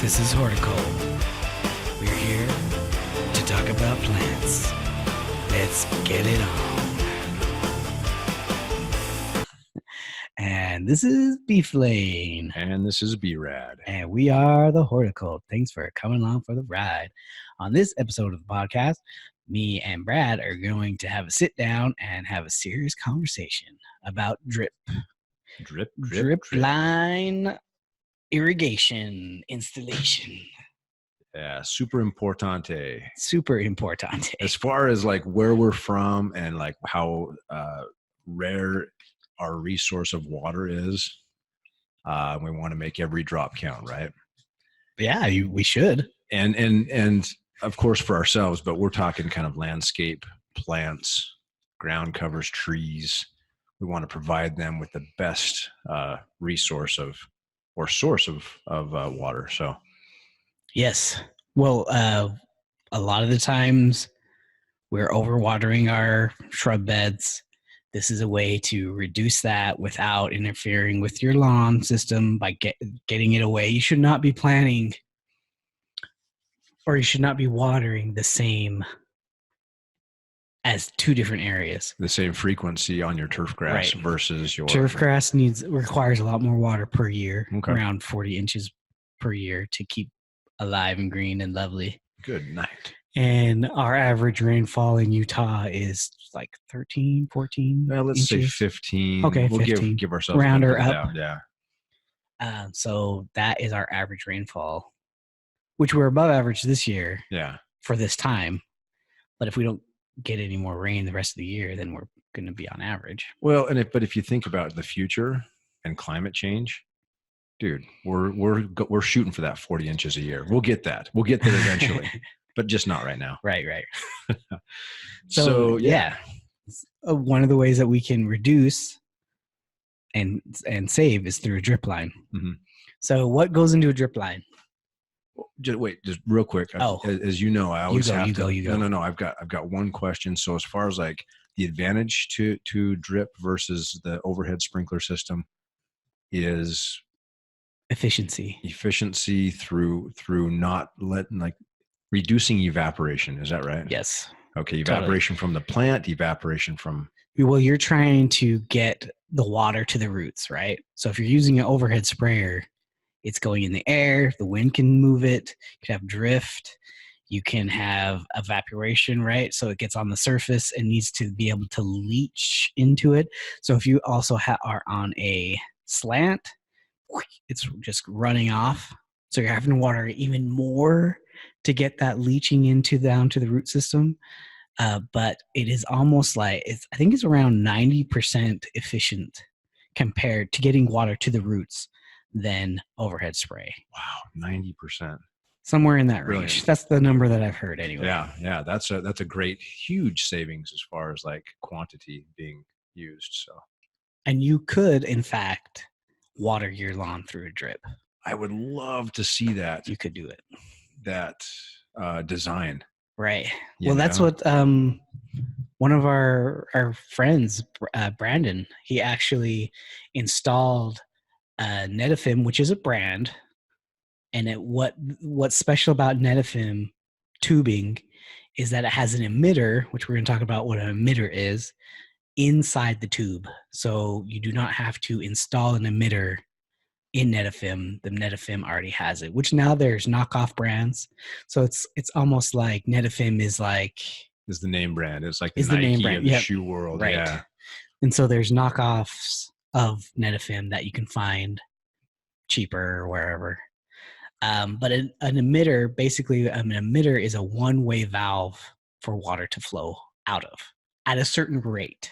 This is Hortoccult. We're here to talk about plants. Let's get it on. And this is Beef-laine. And this is B-rad. And we are the Hortoccult. Thanks for coming along for the ride. On this episode of the podcast, me and Brad are going to have a sit down and have a serious conversation about Dripline Irrigation installation. Yeah, super importante. Super importante. As far as like where we're from and like how rare our resource of water is, we want to make every drop count, right? Yeah, we should. And of course for ourselves, but we're talking kind of landscape, plants, ground covers, trees. We want to provide them with the best resource of or source of water. So yes. Well, a lot of the times we're overwatering our shrub beds. This is a way to reduce that without interfering with your lawn system by getting it away. You should not be planting, or you should not be watering the same as two different areas. the same frequency on your turf grass Right. versus your Turf grass requires a lot more water per year, Okay. around 40 inches per year to keep alive and green and lovely. Good night. And our average rainfall in Utah is like 13, 14 Well, let's say inches. 15. Okay, we'll 15. give ourselves Round a or little bit up. down. Yeah. So that is our average rainfall, which we're above average this year Yeah. for this time. But if we don't get any more rain the rest of the year, then we're going to be on average. Well, but if you think about the future and climate change, dude, we're shooting for that 40 inches a year. We'll get that. We'll get there eventually, but just not right now. Right. So yeah. One of the ways that we can reduce and save is through a drip line. Mhm. So what goes into a drip line? Just real quick. Oh. As you know, I always have to. You go. No. I've got one question. So as far as like the advantage to drip versus the overhead sprinkler system is Efficiency through not letting like reducing evaporation. Is that right? Yes. Okay. Totally. Evaporation from the plant, evaporation from. Well, you're trying to get the water to the roots, right? So if you're using an overhead sprayer, it's going in the air, the wind can move it, you can have drift, you can have evaporation, right? So it gets on the surface and needs to be able to leach into it. So if you also are on a slant, it's just running off. So you're having to water even more to get that leaching down to the root system. But it is almost like, I think it's around 90% efficient compared to getting water to the roots than overhead spray. Wow, 90%. Somewhere in that range. Brilliant. That's the number that I've heard anyway. Yeah. That's a great, huge savings as far as like quantity being used. So And you could, in fact, water your lawn through a drip. I would love to see that You could do it. Design. Right. You Well, that's know? what one of our friends, Brandon, he actually installed Netafim, which is a brand. And what's special about Netafim tubing is that it has an emitter, which we're going to talk about what an emitter is, inside the tube. So you do not have to install an emitter in Netafim. The Netafim already has it, which now there's knockoff brands. So it's almost like Netafim is the name brand. It's like the Is the Nike name brand, of the yep. shoe world. Right. Yeah. And so there's knockoffs of Netafim that you can find cheaper or wherever. But an emitter, basically an emitter is a one-way valve for water to flow out of at a certain rate.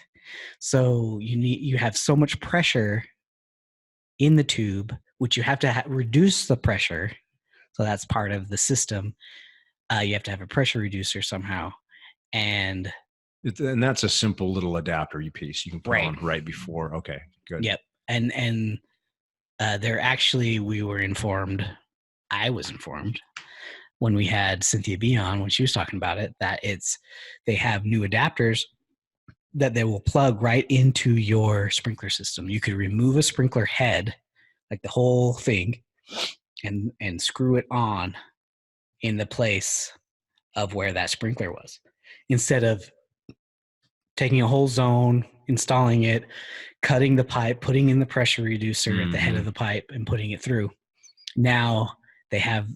So you have so much pressure in the tube, which you have to reduce the pressure. So that's part of the system. You have to have a pressure reducer somehow. And that's a simple little adapter piece you can put Right. on right before. Okay, good. Yep. And they're actually, I was informed when we had Cynthia B on, when she was talking about it, that they have new adapters that they will plug right into your sprinkler system. You could remove a sprinkler head, like the whole thing, and screw it on in the place of where that sprinkler was, instead of taking a whole zone, installing it, cutting the pipe, putting in the pressure reducer at the head of the pipe and putting it through. Now they have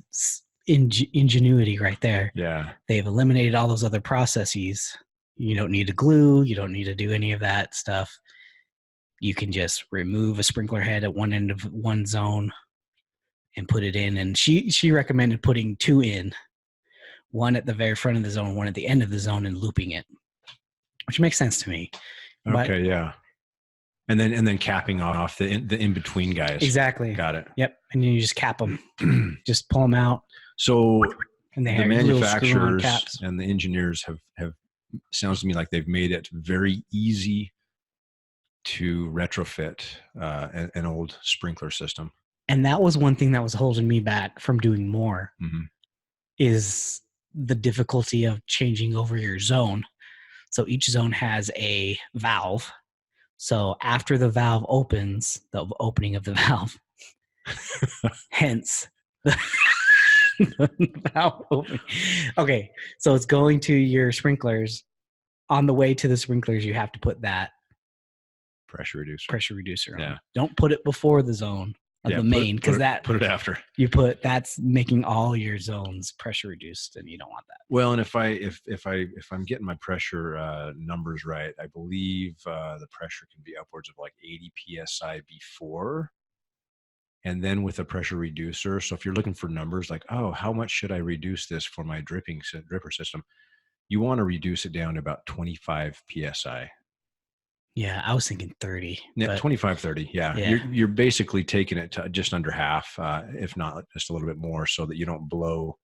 ingenuity right there. Yeah. They've eliminated all those other processes. You don't need to glue. You don't need to do any of that stuff. You can just remove a sprinkler head at one end of one zone and put it in. And she recommended putting 2 in, one at the very front of the zone, one at the end of the zone, and looping it, which makes sense to me. Okay, yeah. And then capping off the in between guys. Exactly. Got it. Yep. And then you just cap them, just pull them out. So and they the have manufacturers and the engineers have sounds to me like they've made it very easy to retrofit an old sprinkler system. And that was one thing that was holding me back from doing more, is the difficulty of changing over your zone. So each zone has a valve. So after the valve opens, the opening of the valve, hence the valve opening. Okay, so it's going to your sprinklers. On the way to the sprinklers, you have to put that pressure reducer on. Yeah. Don't put it before the zone of the main, because put it after. That's making all your zones pressure reduced, and you don't want that. Well, and if I'm getting my pressure numbers right, I believe the pressure can be upwards of like 80 psi before, and then with a pressure reducer. So if you're looking for numbers like, oh, how much should I reduce this for my dripper system? You want to reduce it down to about 25 psi. Yeah, I was thinking 30. Yeah, 25, 30. Yeah. You're basically taking it to just under half, if not just a little bit more, so that you don't blow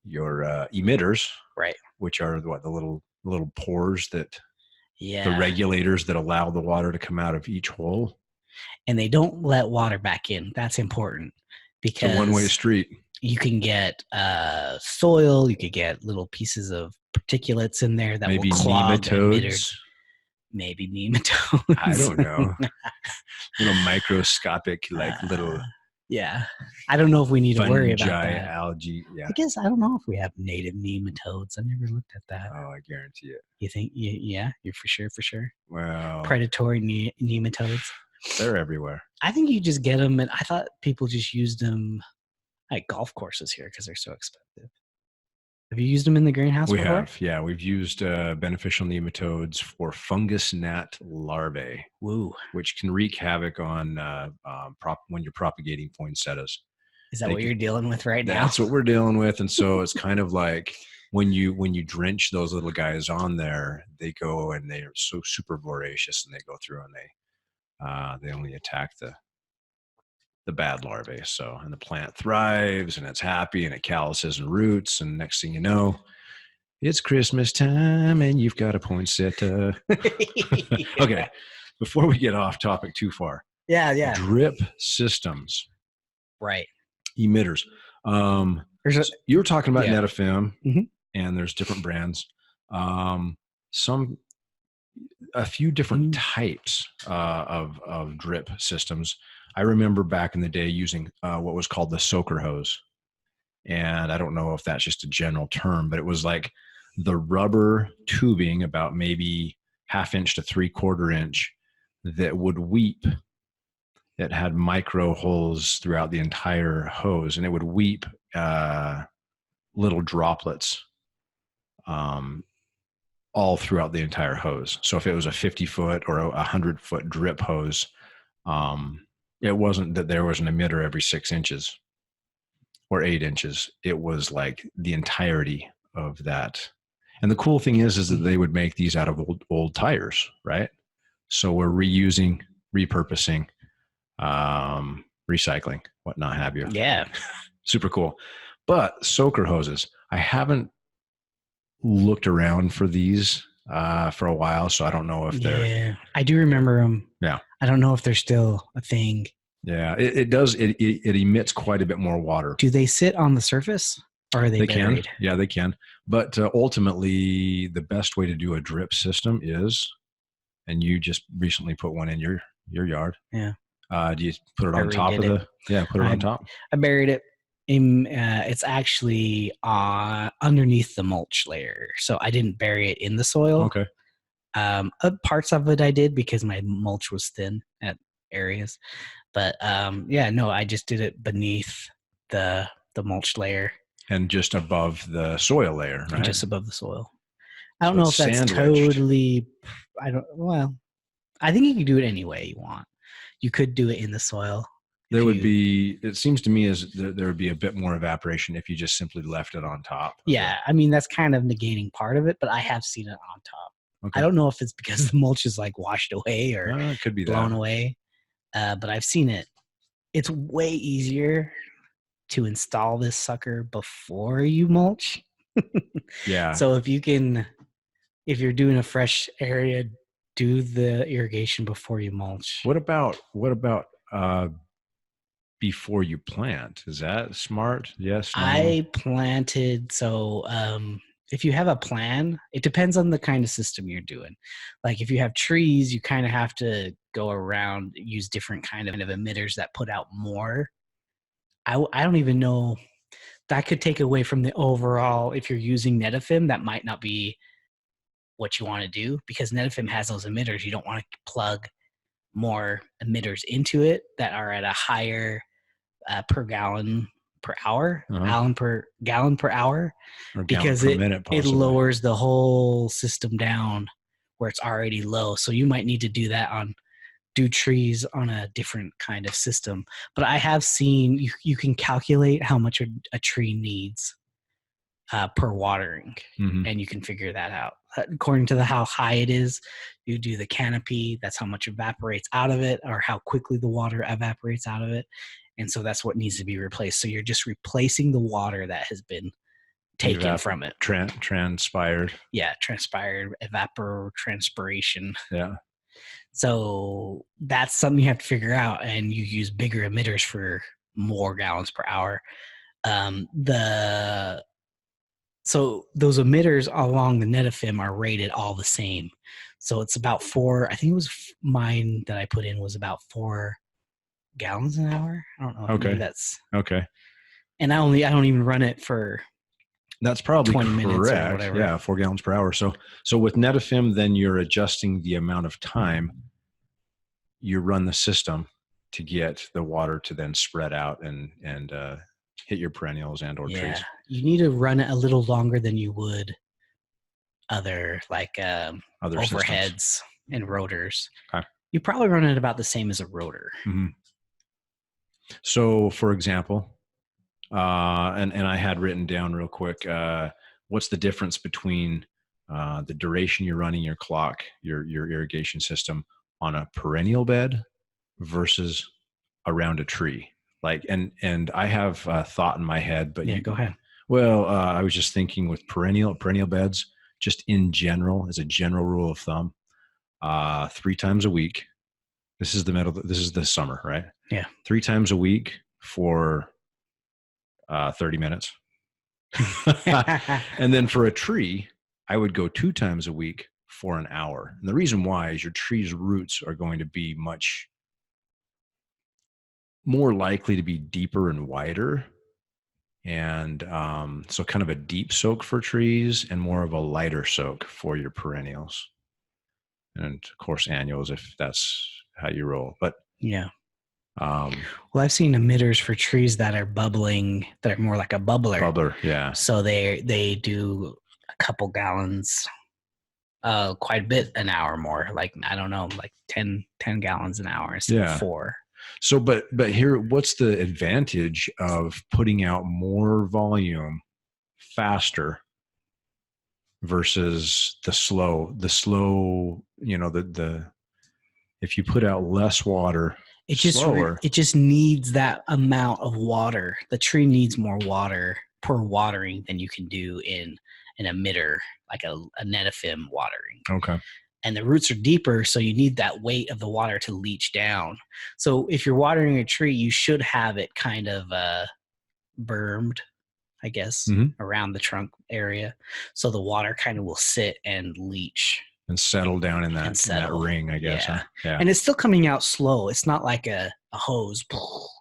your emitters, right? Which are the little pores that, the regulators that allow the water to come out of each hole. And they don't let water back in. That's important, because it's a one-way street. You can get soil. You could get little pieces of particulates in there that will clog the emitters. Maybe nematodes. I don't know. Little microscopic, little. Yeah, I don't know if we need to worry about that. Algae. Yeah. I guess I don't know if we have native nematodes. I never looked at that. Oh, I guarantee it. You think? Yeah, you're for sure. Well, predatory nematodes. They're everywhere. I think you just get them, and I thought people just used them at golf courses here because they're so expensive. Have you used them in the greenhouse before? We have, yeah. We've used beneficial nematodes for fungus gnat larvae, which can wreak havoc on when you're propagating poinsettias. Is that what you're dealing with right now? That's what we're dealing with, and so it's kind of like when you drench those little guys on there, they go and they're so super voracious, and they go through and they only attack the bad larvae. So, and the plant thrives and it's happy and it calluses and roots. And next thing you know, it's Christmas time and you've got a poinsettia. Okay. Before we get off topic too far. Yeah. Drip systems. Right. Emitters. You were talking about Netafim, and there's different brands. A few different types of drip systems. I remember back in the day using what was called the soaker hose. And I don't know if that's just a general term, but it was like the rubber tubing about maybe 1/2 inch to 3/4 inch that would weep. It had micro holes throughout the entire hose, and it would weep little droplets all throughout the entire hose. So if it was a 50-foot or a 100-foot drip hose, it wasn't that there was an emitter every 6 inches or 8 inches. It was like the entirety of that. And the cool thing is that they would make these out of old tires, right? So we're reusing, repurposing, recycling, whatnot have you. Yeah. Super cool. But soaker hoses, I haven't looked around for these for a while, so I don't know if they're. Yeah, I do remember them. Yeah, I don't know if they're still a thing. Yeah, it does. It emits quite a bit more water. Do they sit on the surface, or are they buried? Can. Yeah, they can. But ultimately, the best way to do a drip system is, and you just recently put one in your yard. Yeah. Do you put it I on top of redid the? Yeah, put it on top. I buried it in. It's actually underneath the mulch layer, so I didn't bury it in the soil. Okay. Parts of it I did because my mulch was thin at areas, but yeah, no, I just did it beneath the mulch layer And just above the soil layer, right? just above the soil. I don't So know it's if that's sandwiched. totally. Well, I think you can do it any way you want. You could do it in the soil. There would be. It seems to me as there would be a bit more evaporation if you just simply left it on top. Yeah, I mean that's kind of negating part of it, but I have seen it on top. Okay. I don't know if it's because the mulch is like washed away or It could be blown that. away, but I've seen it. It's way easier to install this sucker before you mulch. Yeah. So if you're doing a fresh area, do the irrigation before you mulch. What about before you plant? Is that smart? Yes. No? I planted, so if you have a plan, it depends on the kind of system you're doing. Like if you have trees, you kind of have to go around, use different kind of emitters that put out more. I don't even know. That could take away from the overall. If you're using Netafim, that might not be what you want to do because Netafim has those emitters. You don't want to plug more emitters into it that are at a higher per gallon per hour, gallon per hour, Or because per minute, it lowers the whole system down where it's already low. So you might need to do trees on a different kind of system. But I have seen you can calculate how much a tree needs per watering, and you can figure that out according to how high it is. You do the canopy, that's how much evaporates out of it or how quickly the water evaporates out of it, and so that's what needs to be replaced. So you're just replacing the water that has been taken from it. Transpired. Yeah, transpired, evapotranspiration. Yeah. So that's something you have to figure out, and you use bigger emitters for more gallons per hour. So those emitters along the Netafim are rated all the same. So it's about 4. I think it was mine that I put in was about 4 gallons an hour. I don't know. Okay. That's okay. And I don't even run it for. That's probably 20 minutes correct. or whatever. Yeah, 4 gallons per hour. So with Netafim, then you're adjusting the amount of time you run the system to get the water to then spread out and hit your perennials and or trees. You need to run it a little longer than you would other overheads systems and rotors. Okay. You probably run it about the same as a rotor. Mm-hmm. So, for example, and I had written down real quick, what's the difference between the duration you're running your clock, your irrigation system on a perennial bed versus around a tree? Like, and I have a thought in my head, but go ahead. Well, I was just thinking with perennial beds, just in general, as a general rule of thumb, 3 times a week. This is the summer, right? Yeah. 3 times a week for 30 minutes. And then for a tree, I would go 2 times a week for an hour. And the reason why is your tree's roots are going to be much more likely to be deeper and wider. And so kind of a deep soak for trees and more of a lighter soak for your perennials. And of course, annuals, if that's how you roll. But yeah. Well, I've seen emitters for trees that are bubbling, that are more like a bubbler. Bubbler, yeah. So they do a couple gallons, quite a bit an hour more. Like, I don't know, like 10 gallons an hour instead of 4. So, but here, what's the advantage of putting out more volume faster versus the slow, if you put out less water, slower. It just needs that amount of water. The tree needs more water per watering than you can do in an emitter, like a Netafim watering. Okay. And the roots are deeper, so you need that weight of the water to leach down. So if you're watering a tree, you should have it kind of bermed, I guess, around the trunk area. So the water kind of will sit and leach and settle down in that ring, I guess. Yeah. Huh? Yeah. And it's still coming out slow. It's not like a hose.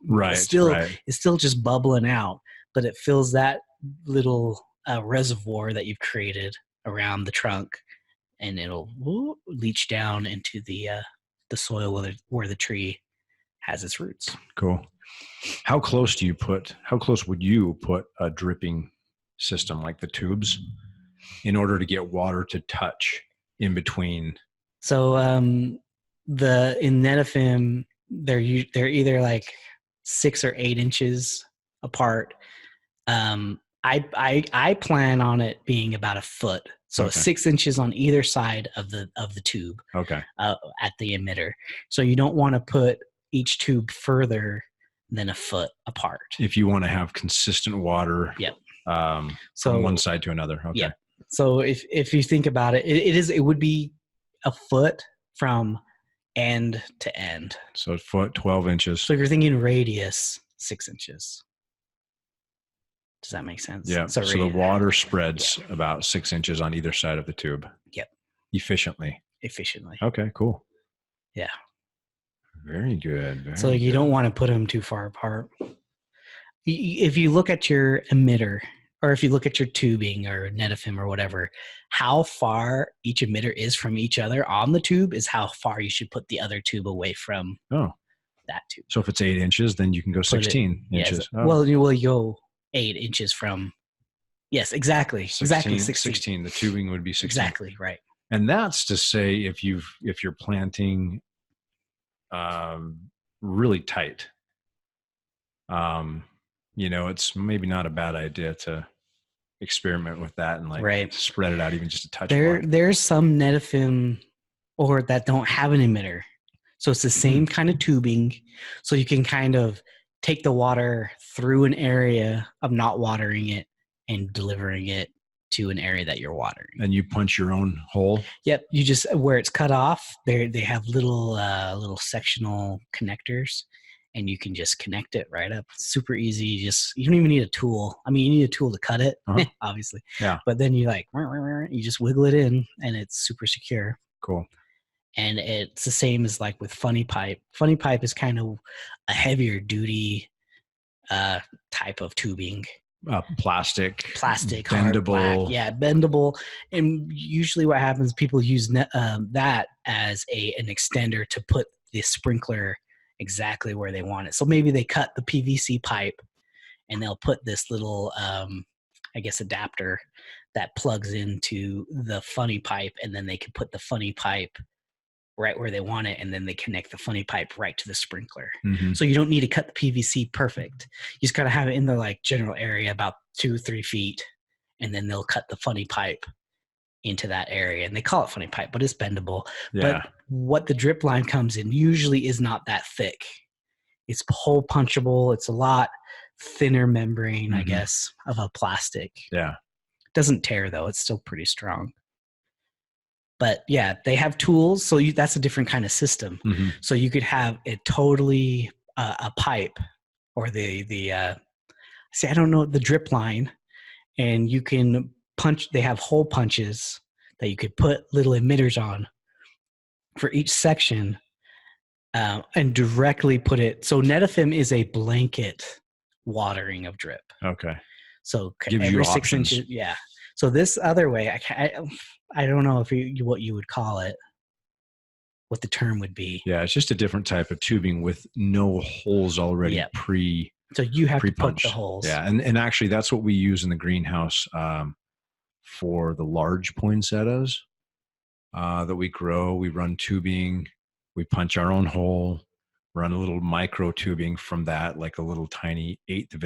Right. It's still just bubbling out, but it fills that little reservoir that you've created around the trunk, and it'll leach down into the soil where the tree has its roots. Cool. How close would you put a dripping system, like the tubes, in order to get water to touch in between? So in Netafim, they're either like 6 or 8 inches apart. I plan on it being about a foot, so 6 inches on either side of the tube. Okay. At the emitter, so you don't want to put each tube further than a foot apart if you want to have consistent water. Yep. From one side to another. Okay. Yep. So if you think about it, it would be a foot from end to end. So a foot, 12 inches. So if you're thinking radius, 6 inches. Does that make sense? Yeah. So the water spreads about 6 inches on either side of the tube. Yep. Efficiently. Okay, cool. Yeah. Very good. So you don't want to put them too far apart. If you look at your emitter, or if you look at your tubing or Netafim or whatever, how far each emitter is from each other on the tube is how far you should put the other tube away from that tube. So if it's 8 inches, then you can go 16 inches. Well, you will go 8 inches from. Yes, exactly. 16. The tubing would be 16. Exactly right. And that's to say, if you're planting really tight, it's maybe not a bad idea to experiment with that and spread it out even just a touch more. There's some Netafim or that don't have an emitter, so it's the same kind of tubing, so you can kind of take the water through an area of not watering it and delivering it to an area that you're watering. And you punch your own hole? Yep. You just, where it's cut off, they have little sectional connectors, and you can just connect it right up. It's super easy. You don't even need a tool. I mean, you need a tool to cut it, obviously. Yeah. But then you you just wiggle it in, and it's super secure. Cool. And it's the same as like with funny pipe. Funny pipe is kind of a heavier duty type of tubing. Plastic, bendable. Bendable. And usually what happens, people use that as an extender to put the sprinkler exactly where they want it. So maybe they cut the PVC pipe and they'll put this little, adapter that plugs into the funny pipe, and then they can put the funny pipe right where they want it, and then they connect the funny pipe right to the sprinkler. Mm-hmm. So you don't need to cut the PVC perfect. You just gotta have it in the general area about 2-3 feet, and then they'll cut the funny pipe into that area, and they call it funny pipe, but it's bendable. Yeah. But what the drip line comes in usually is not that thick. It's hole punchable. It's a lot thinner membrane, I guess, of a plastic. Yeah. Doesn't tear though. It's still pretty strong. But yeah, they have tools. So that's a different kind of system. Mm-hmm. So you could have it totally a pipe, or the drip line, and you can punch. They have hole punches that you could put little emitters on for each section, and directly put it. So Netafim is a blanket watering of drip. Okay. So gives every you 6 options. inches. Yeah. So this other way, I don't know what you would call it, what the term would be. Yeah, it's just a different type of tubing with no holes already So you have to put pre-punched. the holes. Yeah, and actually that's what we use in the greenhouse for the large poinsettias that we grow. We run tubing, we punch our own hole, run a little micro tubing from that, like a little tiny 1/8 of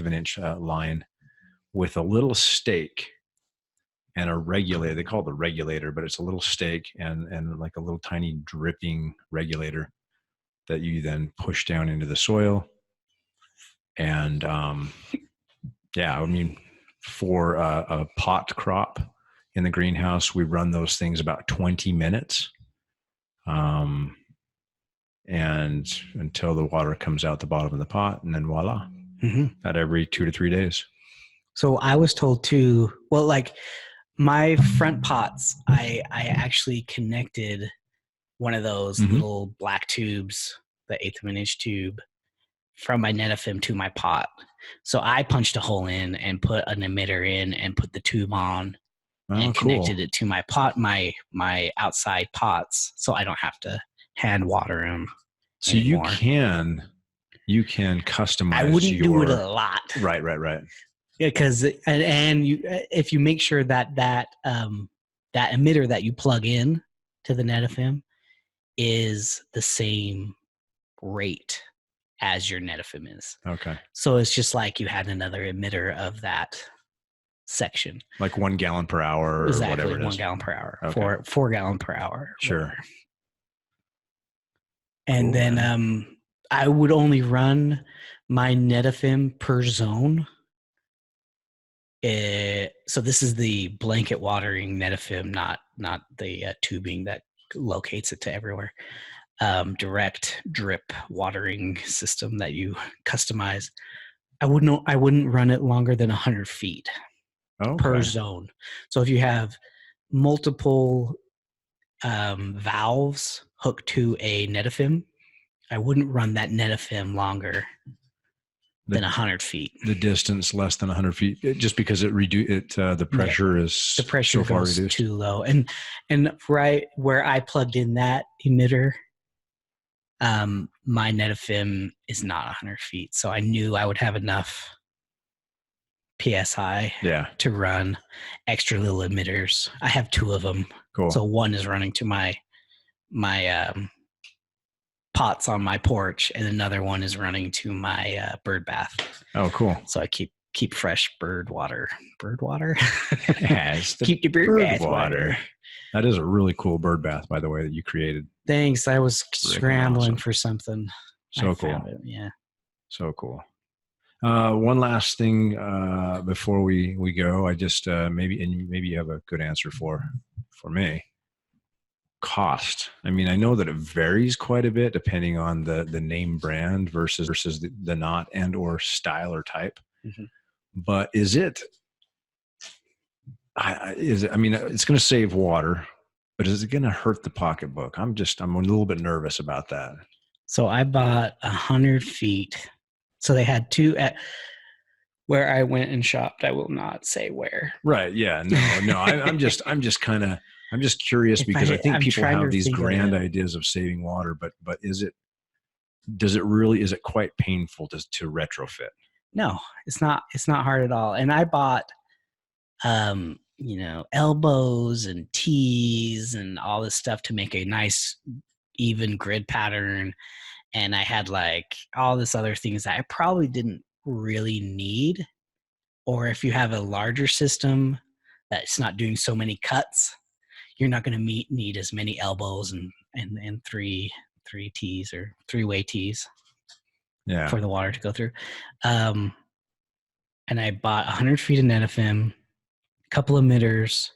an inch line with a little stake and a regulator. They call it the regulator, but it's a little stake and like a little tiny dripping regulator that you then push down into the soil. And for a pot crop in the greenhouse, we run those things about 20 minutes. And until the water comes out the bottom of the pot, and then voila, at every 2 to 3 days. So I was told too, My front pots, I actually connected one of those little black tubes, the 1/8 of an inch tube, from my Netafim to my pot. So I punched a hole in and put an emitter in and put the tube on and connected it to my pot, my outside pots, so I don't have to hand water them. So anymore. you can customize. I wouldn't do it a lot. Right. Yeah, because and you, if you make sure that that emitter that you plug in to the Netafim is the same rate as your Netafim is. Okay. So it's just like you had another emitter of that section. Like 1 gallon per hour or exactly, whatever it is. 1 gallon per hour. Okay. 4 gallon per hour. Sure. Whatever. And then I would only run my Netafim per zone. So this is the blanket watering Netafim, not the tubing that locates it to everywhere. Direct drip watering system that you customize. I wouldn't run it longer than 100 feet per zone. So if you have multiple valves hooked to a Netafim, I wouldn't run that Netafim longer than 100 feet. The distance less than 100 feet, just because the pressure is the pressure so far goes reduced. Too low. And right where I plugged in that emitter, my Netafim is not 100 feet, so I knew I would have enough PSI to run extra little emitters. I have 2 of them. Cool. So one is running to my pots on my porch, and another one is running to my bird bath. Oh, cool. So I keep fresh bird water. Yes, keep the bird bath water. That is a really cool bird bath, by the way, that you created. Thanks. I was scrambling for something. So cool. Yeah. So cool. One last thing before we go, I just maybe you have a good answer for me. Cost. I mean, I know that it varies quite a bit depending on the name brand versus the knot and or style or type. Mm-hmm. But is it? I mean, it's going to save water, but is it going to hurt the pocketbook? I'm a little bit nervous about that. So I bought 100 feet. So they had 2 at where I went and shopped. I will not say where. Right. Yeah. No. I'm just curious because I think people have these grand ideas of saving water, but is it quite painful to retrofit? No, it's not hard at all. And I bought, elbows and tees and all this stuff to make a nice even grid pattern. And I had like all this other things that I probably didn't really need. Or if you have a larger system that's not doing so many cuts, you're not going to need as many elbows and three tees or 3-way tees for the water to go through. And I bought 100 feet of Netafim, a couple of emitters.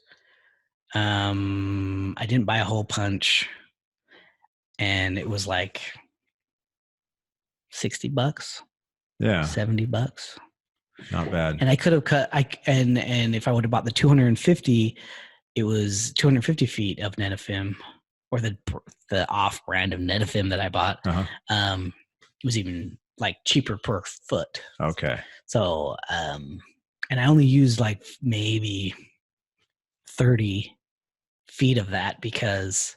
I didn't buy a hole punch, and it was like $60, $70. Not bad. And I could have cut. And if I would have bought the 250, it was 250 feet of Netafim, or the off brand of Netafim that I bought. It was even like cheaper per foot. Okay. So, and I only used like maybe 30 feet of that because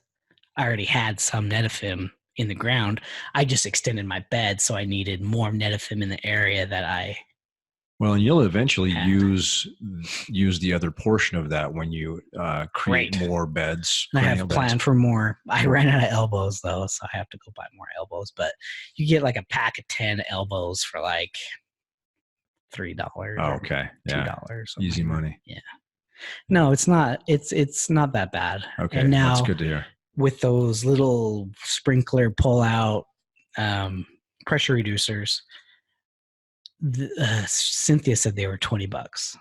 I already had some Netafim in the ground. I just extended my bed, so I needed more Netafim in the area that I. Well, and you'll eventually use the other portion of that when you create more beds. I have planned for more. I ran out of elbows though, so I have to go buy more elbows. But you get like a pack of 10 elbows for like $3. Oh, okay. $2. Easy money. Yeah. No, it's not. It's not that bad. Okay, and now, that's good to hear. With those little sprinkler pull-out pressure reducers, Cynthia said they were $20,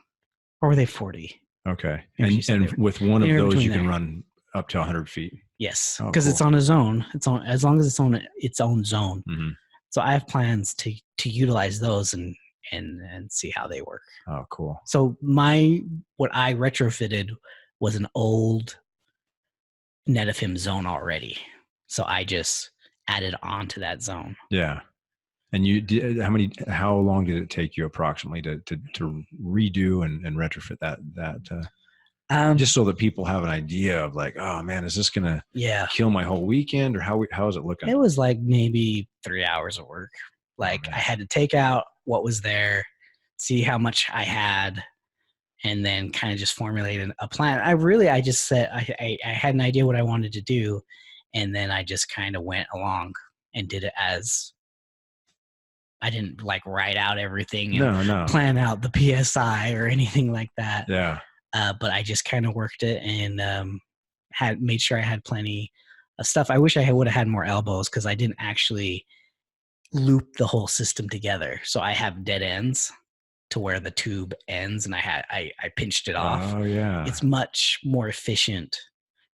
or were they 40? Okay, and with one of those, you can run up to 100 feet. Yes, because it's on a zone. It's on as long as it's on its own zone. Mm-hmm. So I have plans to utilize those and and see how they work. Oh, cool. So what I retrofitted was an old Netafim zone already. So I just added on to that zone. Yeah. And you did how long did it take you approximately to redo and retrofit that just so that people have an idea of like, oh man, is this gonna kill my whole weekend, or how is it looking? It was like maybe 3 hours of work. Like I had to take out what was there, see how much I had, and then kind of just formulate a plan. I just said I had an idea what I wanted to do, and then I just kind of went along and did it as I didn't like write out everything and plan out the PSI or anything like that. Yeah. But I just kind of worked it and had made sure I had plenty of stuff. I wish I would have had more elbows because I didn't actually loop the whole system together. So I have dead ends to where the tube ends, and I pinched it off. Oh yeah. It's much more efficient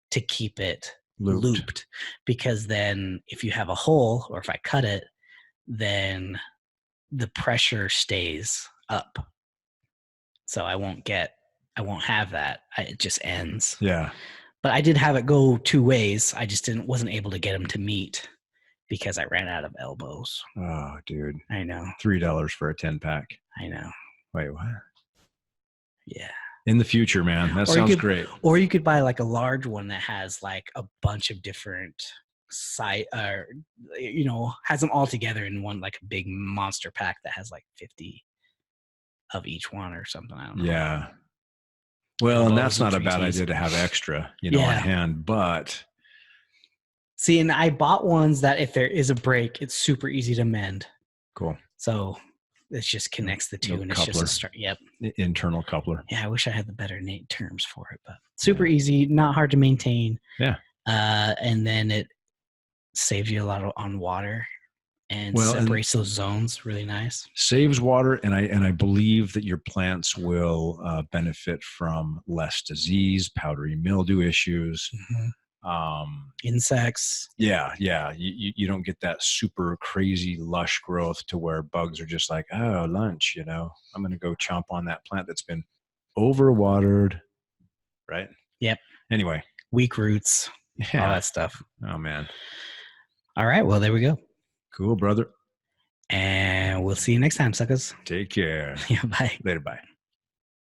to keep it looped because then if you have a hole or if I cut it, then the pressure stays up. So I won't have that. It just ends. Yeah. But I did have it go 2 ways. I just wasn't able to get them to meet because I ran out of elbows. Oh, dude. I know. $3 for a 10-pack. I know. Wait, what? Yeah. In the future, man. That sounds great. Or you could buy like a large one that has like a bunch of different has them all together in one, like a big monster pack that has like 50 of each one or something. I don't know. Yeah. Well, and that's not a bad idea to have extra, on hand, but. See, and I bought ones that if there is a break, it's super easy to mend. Cool. So it just connects the two, and it's just a internal coupler. Yeah, I wish I had the better terms for it, but super easy, not hard to maintain. Yeah. And then it saves you a lot on water and separates those zones really nice. Saves water, and I believe that your plants will benefit from less disease, powdery mildew issues. Mm-hmm. Insects. Yeah. You don't get that super crazy lush growth to where bugs are just like, oh, lunch, I'm going to go chomp on that plant that's been overwatered. Right? Yep. Anyway. Weak roots. Yeah. All that stuff. Oh, man. All right. Well, there we go. Cool, brother. And we'll see you next time, suckers. Take care. Yeah, bye. Later, bye.